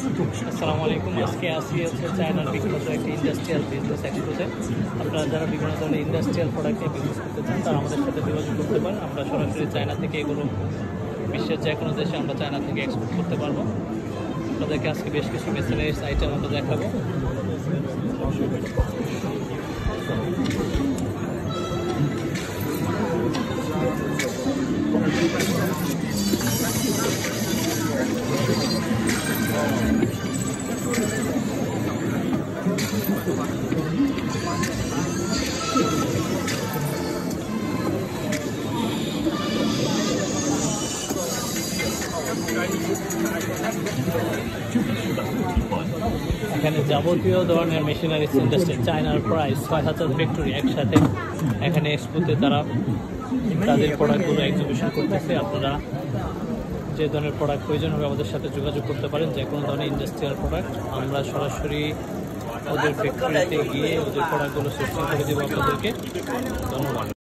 আসসালামু আলাইকুম। আজকে আসি হচ্ছে চায়নার বিখ্যাত একটি ইন্ডাস্ট্রিয়াল বিজনেস এক্সপোতে। আপনারা যারা বিভিন্ন ধরনের ইন্ডাস্ট্রিয়াল প্রোডাক্ট নিয়ে বিজনেস করতে চান তারা আমাদের সাথে যোগাযোগ করতে পারেন। আমরা সরাসরি চায়না থেকে এগুলো বিশ্বের যে কোনো দেশে আমরা চায়না থেকে এক্সপোর্ট করতে পারবো। আপনাদেরকে আজকে বেশ কিছু মেশিনারিজ আইটেম আমরা দেখাবো। এখানে যাবতীয় ধরনের মেশিনারিজ ইন্ডাস্ট্রি চায়নার প্রায় ৬,০০০ ফ্যাক্টরি একসাথে এখানে এক্সপোতে তারা তাদের প্রোডাক্টগুলো এক্সিবিশন করতেছে। আপনারা যে ধরনের প্রোডাক্ট প্রয়োজন হবে আমাদের সাথে যোগাযোগ করতে পারেন। যে কোনো ধরনের ইন্ডাস্ট্রিয়াল প্রোডাক্ট আমরা সরাসরি ওদের ফ্যাক্টরিতে গিয়ে ওদের প্রোডাক্টগুলো সোর্সিং করে দেবো আপনাদেরকে। ধন্যবাদ।